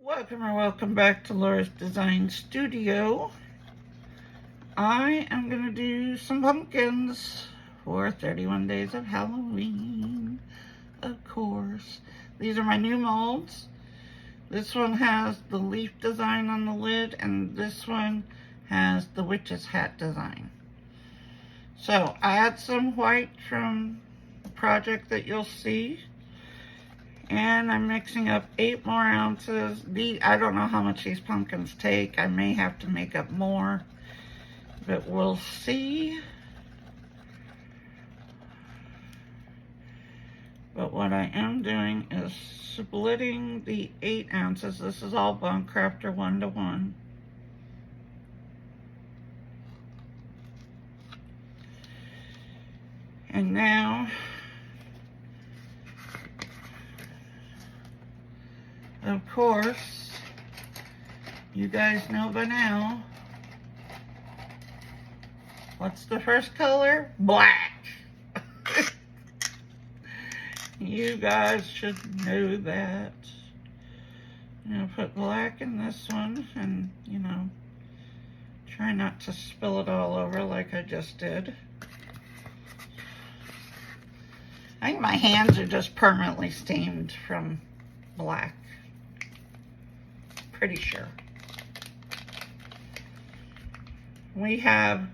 Welcome back to Laura's Design Studio. I am going to do some pumpkins for 31 Days of Halloween, of course. These are my new molds. This one has the leaf design on the lid, and this one has the witch's hat design. So I had some white from the project that you'll see. And I'm mixing up 8 more ounces. I don't know how much these pumpkins take. I may have to make up more, but we'll see. But what I am doing is splitting the 8 ounces. This is all bunk Craftor 1-to-1. And now, of course, you guys know by now, what's the first color? Black. You guys should know that. I'm gonna put black in this one and, try not to spill it all over like I just did. I think my hands are just permanently stained from black. Pretty sure. We have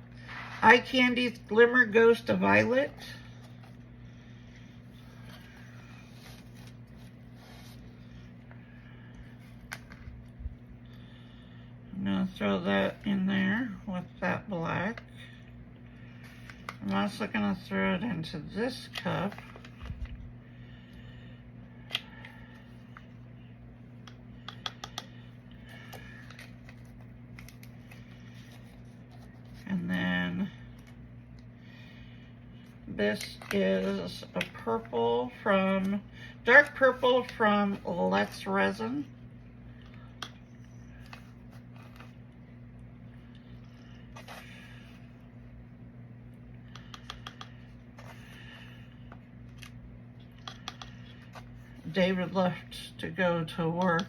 Eye Candy's Glimmer Ghost of Violet. I'm going to throw that in there with that black. I'm also going to throw it into this cup. And then this is a purple from, dark purple from Let's Resin. David left to go to work.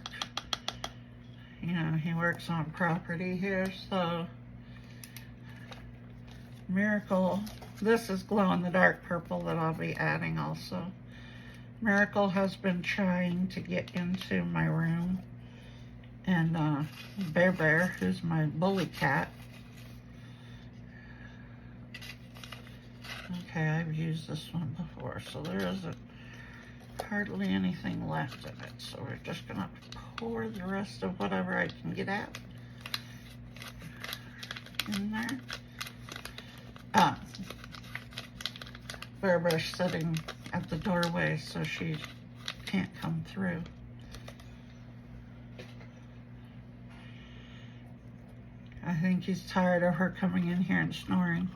He works on property here, so Miracle, this is glow in the dark purple that I'll be adding also. Miracle has been trying to get into my room, and Bear, who's my bully cat. Okay, I've used this one before, so there isn't hardly anything left of it. So we're just gonna pour the rest of whatever I can get out in there. Bear sitting at the doorway so she can't come through. I think he's tired of her coming in here and snoring.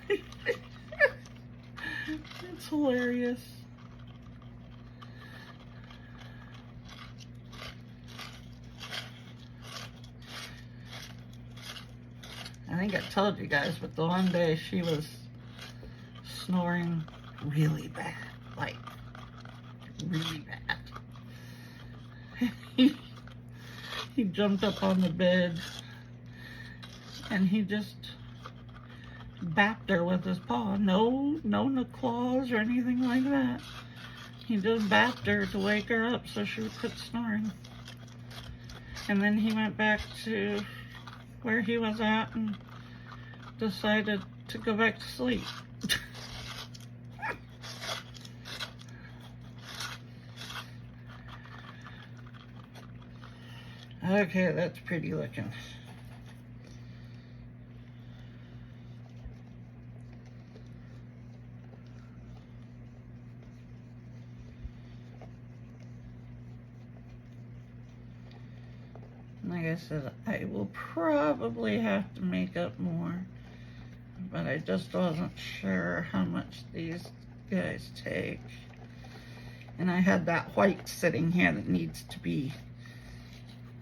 It's hilarious. I think I told you guys, but the one day she was snoring really bad, like really bad. He jumped up on the bed and he just bapped her with his paw. No claws or anything like that. He just bapped her to wake her up so she would quit snoring. And then he went back to where he was at and decided to go back to sleep. Okay, that's pretty looking. Like I said, I will probably have to make up more, but I just wasn't sure how much these guys take. And I had that white sitting here that needs to be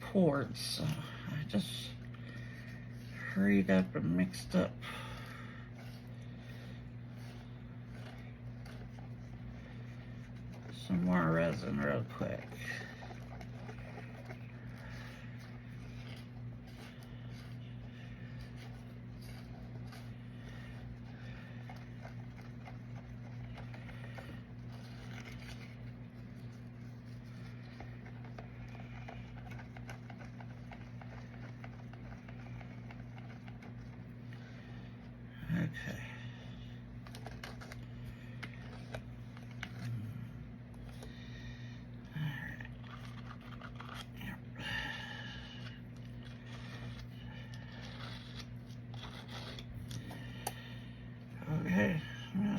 poured, so I just hurried up and mixed up some more resin real quick.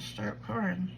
start pouring.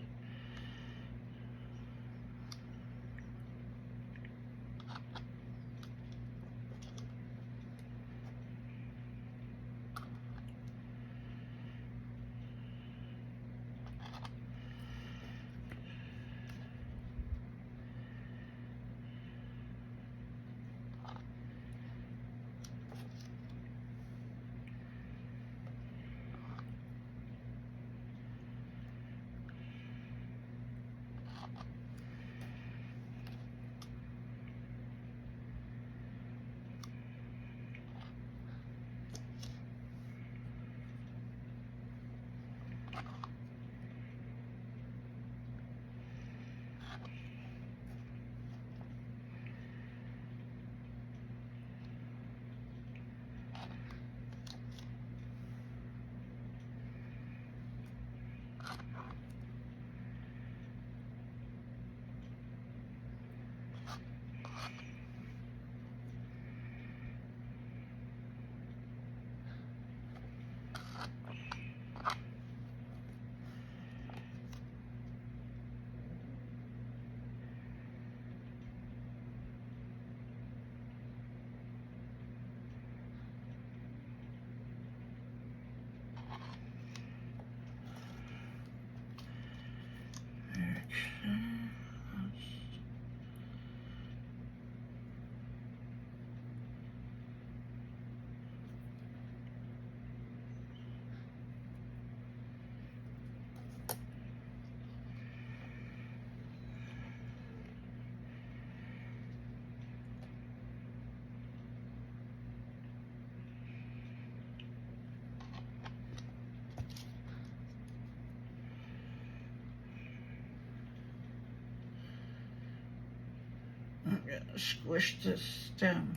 I'm gonna squish this stem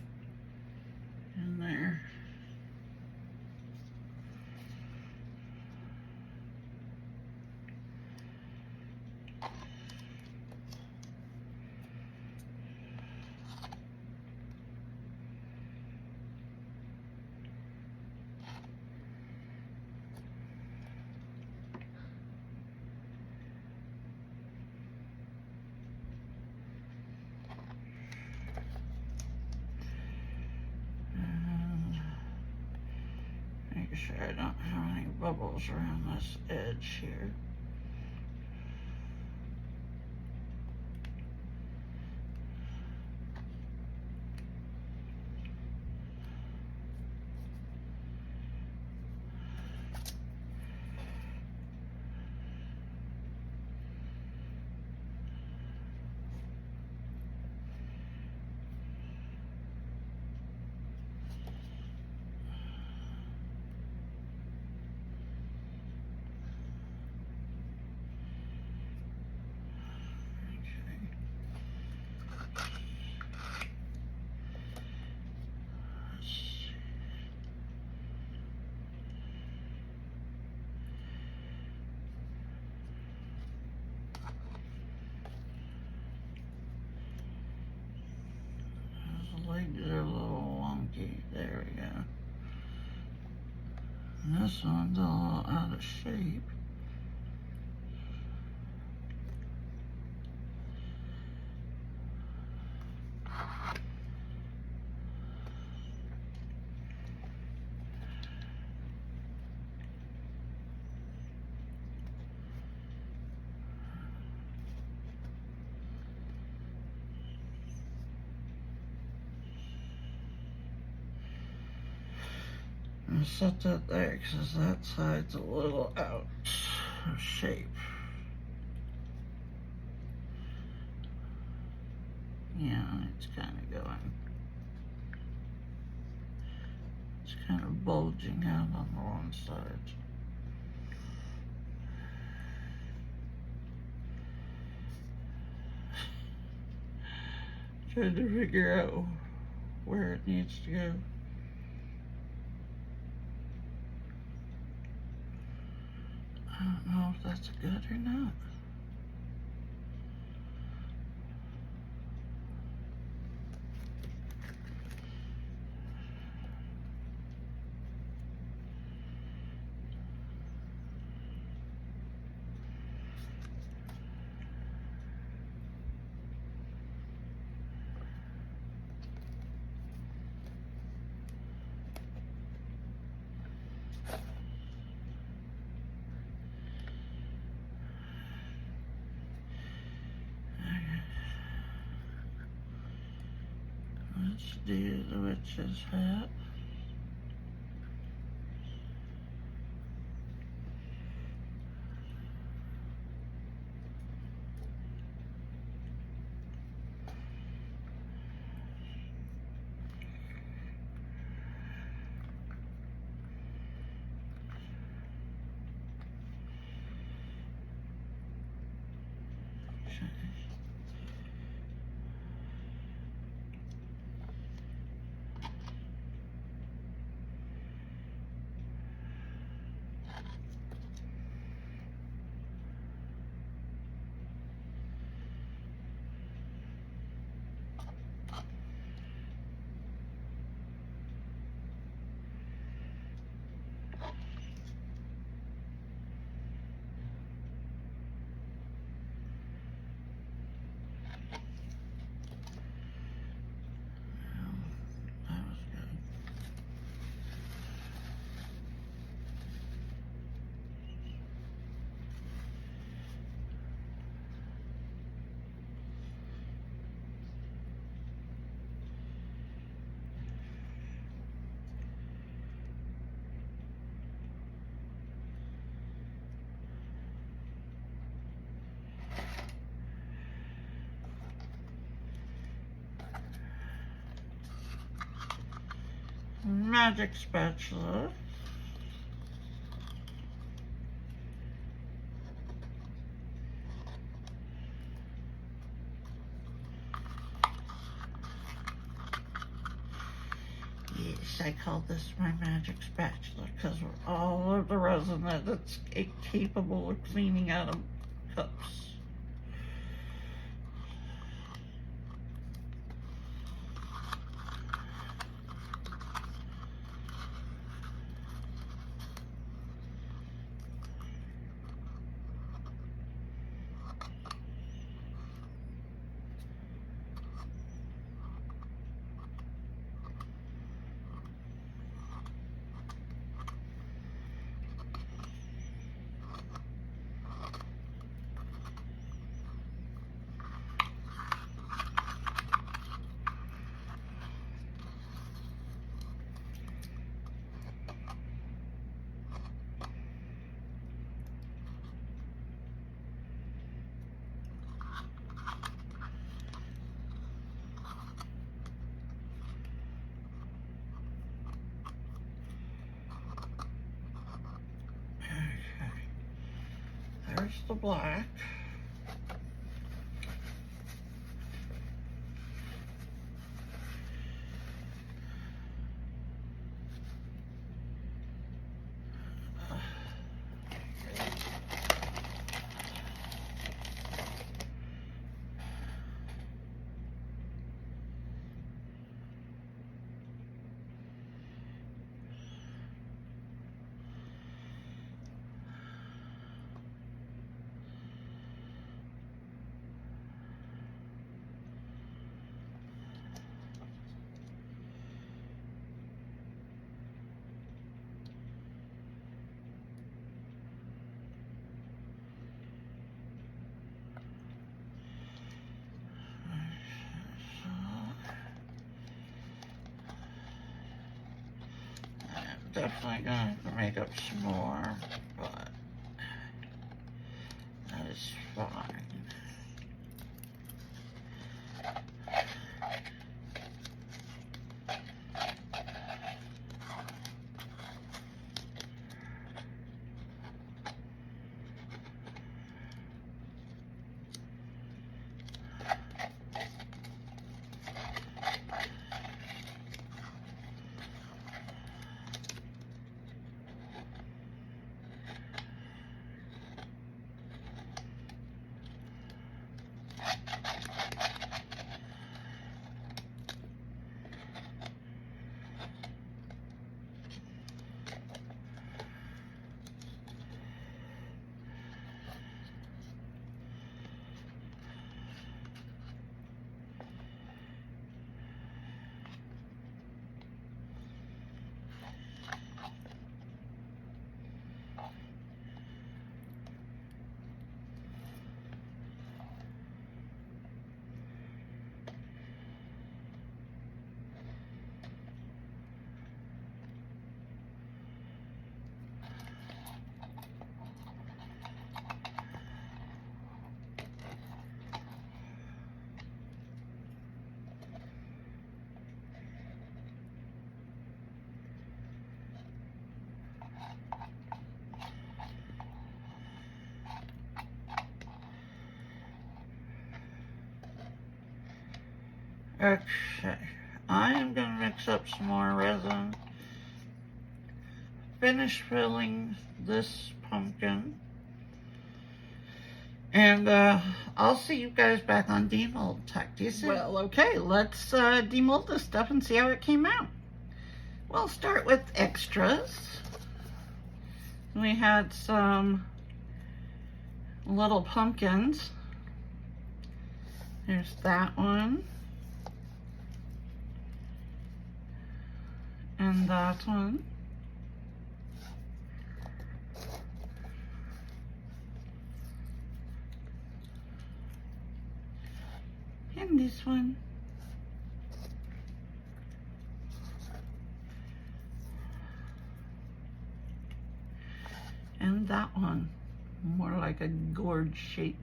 in there. Make sure I don't have any bubbles around this edge here. Legs are a little wonky. There we go. And this one's all out of shape. I'll set that there because that side's a little out of shape. Yeah, it's kind of going. It's kind of bulging out on the one side. Trying to figure out where it needs to go. I don't know if that's good or not. Let's do the witch's hat. Magic spatula. Yes, I call this my magic spatula because all of the resin that it's capable of cleaning out of cups. There's the black. Definitely gonna have to make up some more, but that is fine. Okay, I am going to mix up some more resin. Finish filling this pumpkin. And I'll see you guys back on demold tech. Well, okay, let's demold this stuff and see how it came out. We'll start with extras. We had some little pumpkins. There's that one. And that one. And this one. And that one. More like a gourd shape.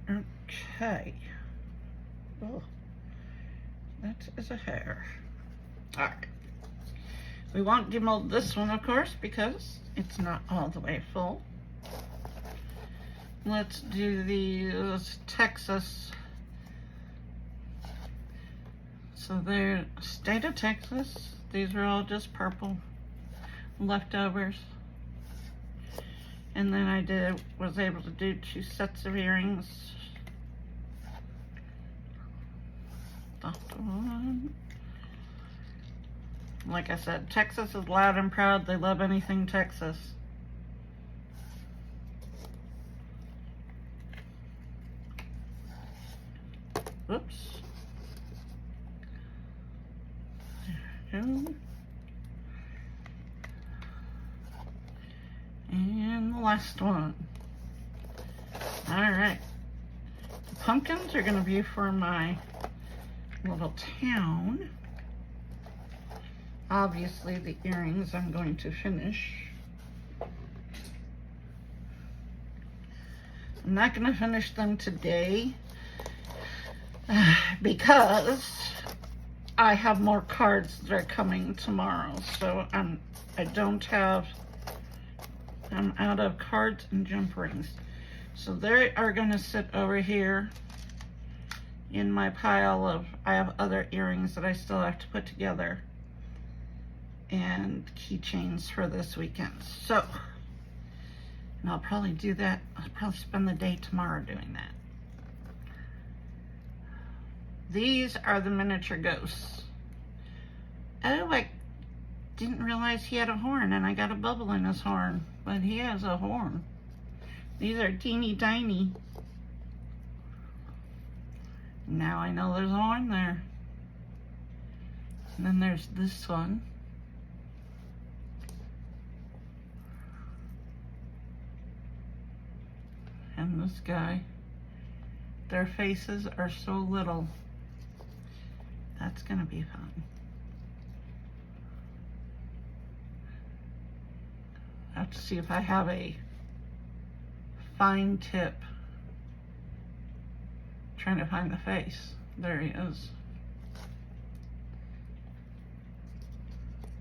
Okay. Oh, that is a hair. All right. We won't demold this one, of course, because it's not all the way full. Let's do these Texas. So they're state of Texas. These are all just purple leftovers. And then I was able to do 2 sets of earrings. That one. Like I said, Texas is loud and proud. They love anything Texas. Oops. There we go. And the last one. All right. The pumpkins are going to be for my little town. Obviously, the earrings I'm going to finish. I'm not going to finish them today because I have more cards that are coming tomorrow. So I'm out of cards and jump rings. So they are going to sit over here in my pile of, I have other earrings that I still have to put together and keychains for this weekend. So, and I'll probably do that. I'll probably spend the day tomorrow doing that. These are the miniature ghosts. Oh, I didn't realize he had a horn, and I got a bubble in his horn, but he has a horn. These are teeny tiny. Now I know there's a horn there. And then there's this one. And this guy. Their faces are so little. That's gonna be fun. I have to see if I have a fine tip. Trying to find the face. There he is.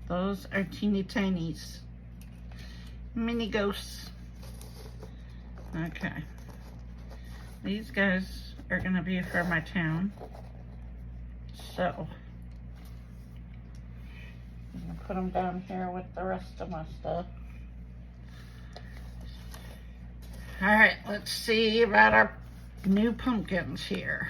Those are teeny tinies. Mini ghosts. Okay. These guys are gonna be for my town. So, I'm gonna put them down here with the rest of my stuff. All right, let's see about our new pumpkins here.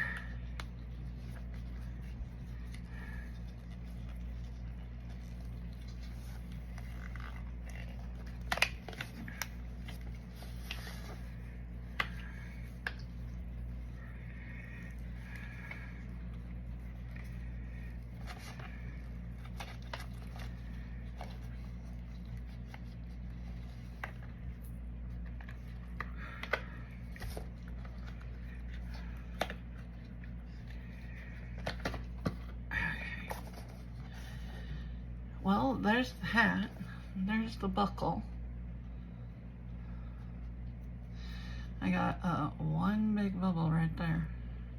Well, there's the hat, there's the buckle. I got one big bubble right there,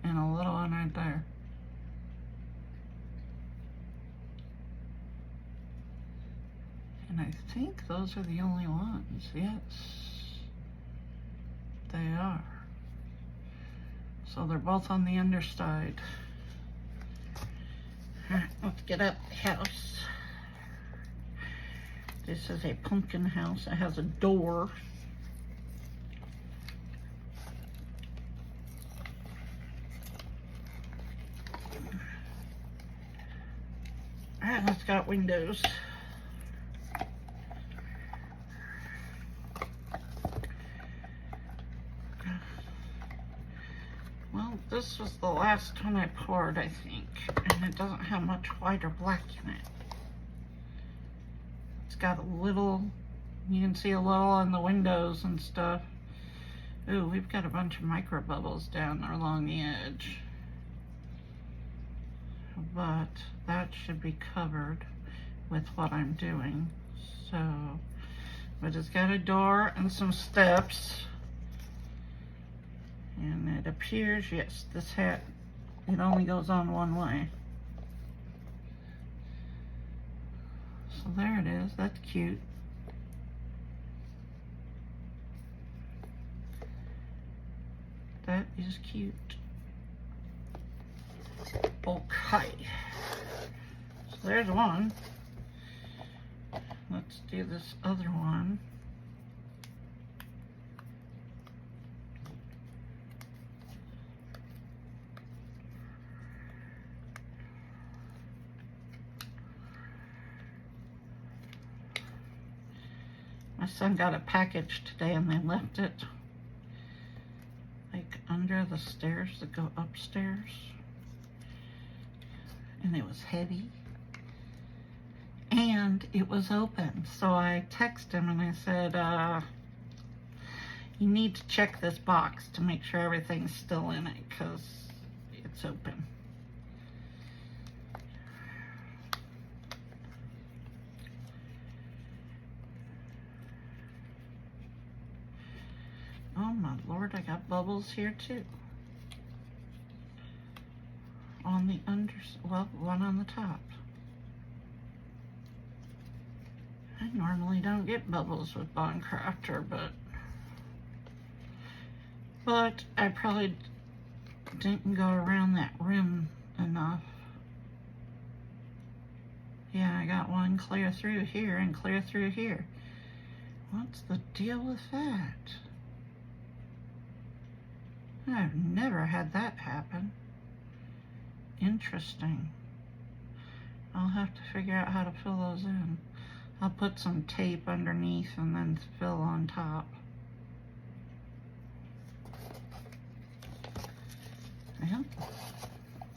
and a little one right there. And I think those are the only ones, yes. They are. So they're both on the underside. All right, let's get up the house. This is a pumpkin house. It has a door. All right, it's got windows. Well, this was the last one I poured, I think, and it doesn't have much white or black in it. It's got a little, you can see a little on the windows and stuff. Ooh, we've got a bunch of micro bubbles down along the edge. But that should be covered with what I'm doing. So, but it's got a door and some steps. And it appears, yes, this hat, it only goes on one way. So there it is, that's cute. That is cute. Okay, so there's one. Let's do this other one. My son got a package today and they left it like under the stairs that go upstairs. And it was heavy. And it was open. So I texted him and I said, you need to check this box to make sure everything's still in it because it's open. Oh my Lord, I got bubbles here too. On the well, one on the top. I normally don't get bubbles with Bond Crafter, but I probably didn't go around that rim enough. Yeah, I got one clear through here and clear through here. What's the deal with that? I've never had that happen. Interesting. I'll have to figure out how to fill those in. I'll put some tape underneath and then fill on top. Yeah.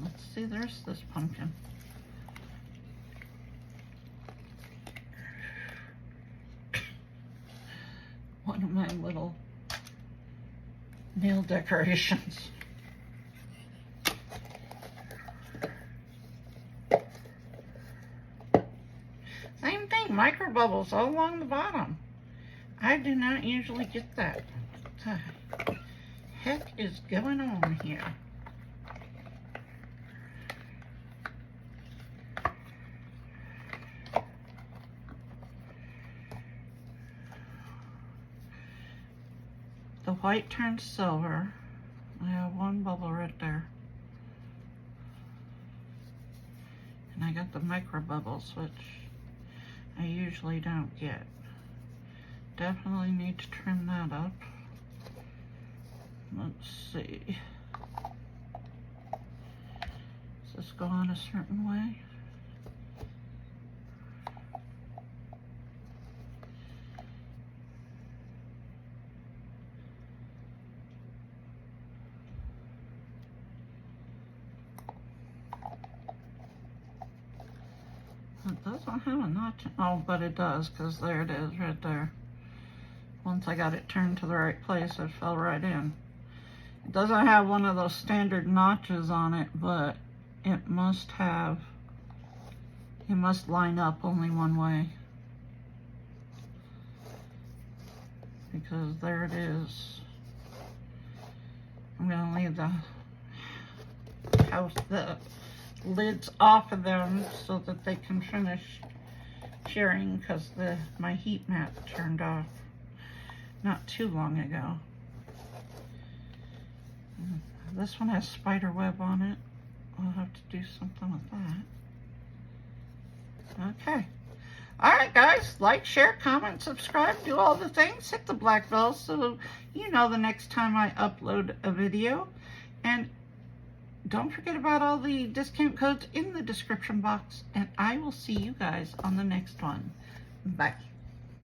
Let's see, there's this pumpkin. One of my little nail decorations. Same thing, micro bubbles all along the bottom. I do not usually get that. What the heck is going on here? The white turns silver. I have one bubble right there. And I got the micro bubbles, which I usually don't get. Definitely need to trim that up. Let's see. Does this go on a certain way? It doesn't have a notch. Oh, but it does, because there it is right there. Once I got it turned to the right place, it fell right in. It doesn't have one of those standard notches on it, but it must have, it must line up only one way. Because there it is. I'm gonna leave the lids off of them so that they can finish curing, because my heat mat turned off not too long ago. This one has spider web on it. I'll have to do something with that. Okay. Alright guys, like, share, comment, subscribe, do all the things. Hit the black bell so you know the next time I upload a video. And don't forget about all the discount codes in the description box. And I will see you guys on the next one. Bye.